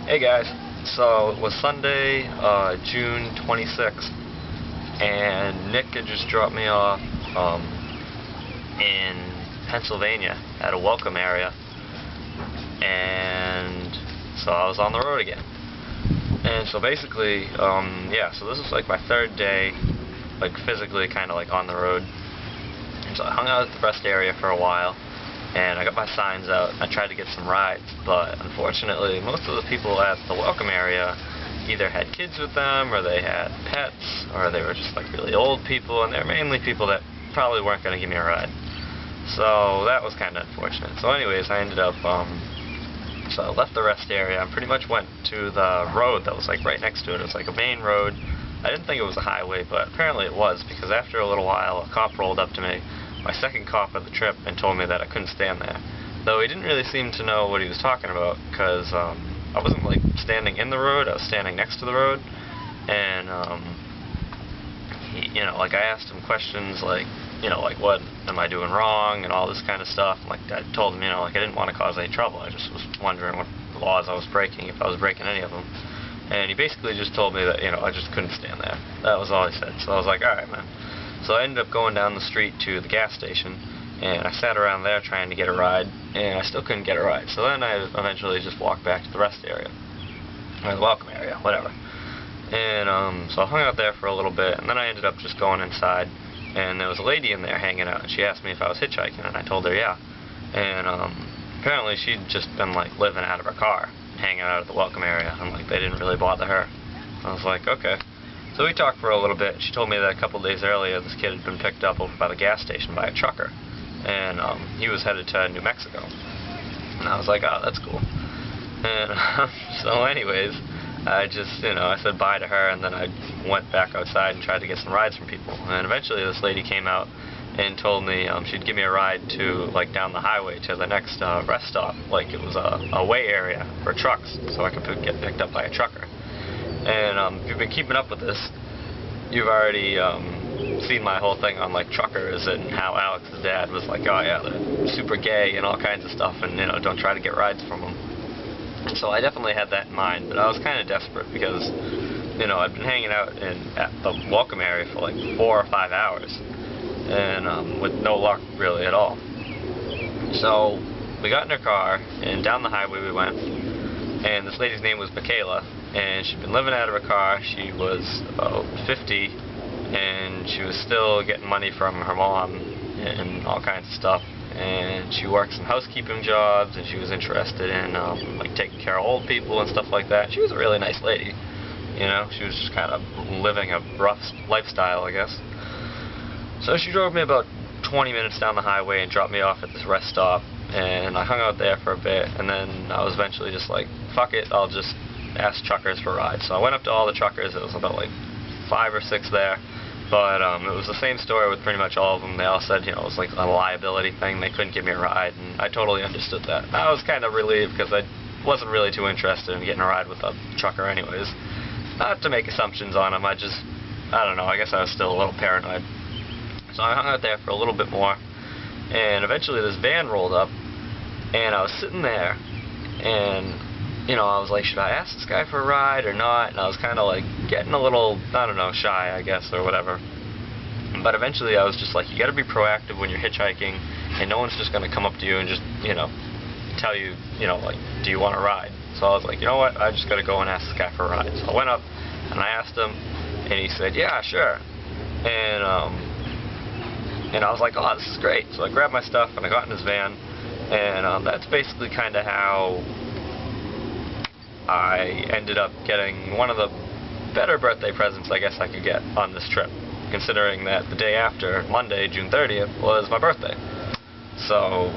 Hey guys, so it was Sunday, June 26th, and Nick had just dropped me off in Pennsylvania at a welcome area, and so I was on the road again. And so basically, so this was like my third day, like physically kind of like on the road. And so I hung out at the rest area for a while, and I got my signs out. I tried to get some rides, but unfortunately most of the people at the welcome area either had kids with them, or they had pets, or they were just like really old people, and they're mainly people that probably weren't going to give me a ride. So that was kind of unfortunate. So anyways, I ended up, so I left the rest area and pretty much went to the road that was like right next to it. It was like a main road. I didn't think it was a highway, but apparently it was, because after a little while a cop rolled up to me, my second cop of the trip, and told me that I couldn't stand there. Though he didn't really seem to know what he was talking about, because I wasn't like standing in the road, I was standing next to the road, and he, like I asked him questions like, like what am I doing wrong and all this kind of stuff. Like I told him, like I didn't want to cause any trouble. I just was wondering what laws I was breaking, if I was breaking any of them. And he basically just told me that, I just couldn't stand there. That was all he said. So I was like, alright, man. So I ended up going down the street to the gas station, and I sat around there trying to get a ride, and I still couldn't get a ride. So then I eventually just walked back to the rest area, or the welcome area, whatever. And so I hung out there for a little bit, and then I ended up just going inside, and there was a lady in there hanging out, and she asked me if I was hitchhiking, and I told her yeah. And apparently she'd just been like living out of her car, hanging out at the welcome area, and like they didn't really bother her. I was like, okay. So we talked for a little bit. She told me that a couple days earlier this kid had been picked up over by the gas station by a trucker, and he was headed to New Mexico. And I was like, oh, that's cool. And so anyways, I just, I said bye to her, and then I went back outside and tried to get some rides from people. And eventually this lady came out and told me she'd give me a ride to, like, down the highway to the next rest stop. Like, it was a way area for trucks, so I could get picked up by a trucker. And if you've been keeping up with this, you've already seen my whole thing on like truckers, and how Alex's dad was like, oh yeah, they're super gay and all kinds of stuff, and don't try to get rides from them. And so I definitely had that in mind, but I was kind of desperate because I'd been hanging out at the welcome area for like 4 or 5 hours, and with no luck really at all. So we got in her car, and down the highway we went, and this lady's name was Michaela, and she'd been living out of her car. She was about 50, and she was still getting money from her mom and all kinds of stuff, and she worked some housekeeping jobs, and she was interested in like taking care of old people and stuff like that. She was a really nice lady, she was just kind of living a rough lifestyle, I guess. So she drove me about 20 minutes down the highway and dropped me off at this rest stop, and I hung out there for a bit, and then I was eventually just like, fuck it, I'll just ask truckers for rides. So I went up to all the truckers. It was about like 5 or 6 there, but it was the same story with pretty much all of them. They all said, it was like a liability thing, they couldn't give me a ride, and I totally understood that. I was kind of relieved, because I wasn't really too interested in getting a ride with a trucker anyways. Not to make assumptions on him, I don't know, I guess I was still a little paranoid. So I hung out there for a little bit more, and eventually this van rolled up, and I was sitting there, and I was like, should I ask this guy for a ride or not? And I was kind of like getting a little, I don't know, shy, I guess, or whatever. But eventually I was just like, you got to be proactive when you're hitchhiking, and no one's just going to come up to you and just, tell you, like, do you want a ride? So I was like, you know what, I just got to go and ask this guy for a ride. So I went up and I asked him, and he said, yeah, sure. And I was like, oh, this is great. So I grabbed my stuff and I got in his van, and that's basically kind of how I ended up getting one of the better birthday presents I guess I could get on this trip, considering that the day after, Monday, June 30th, was my birthday. So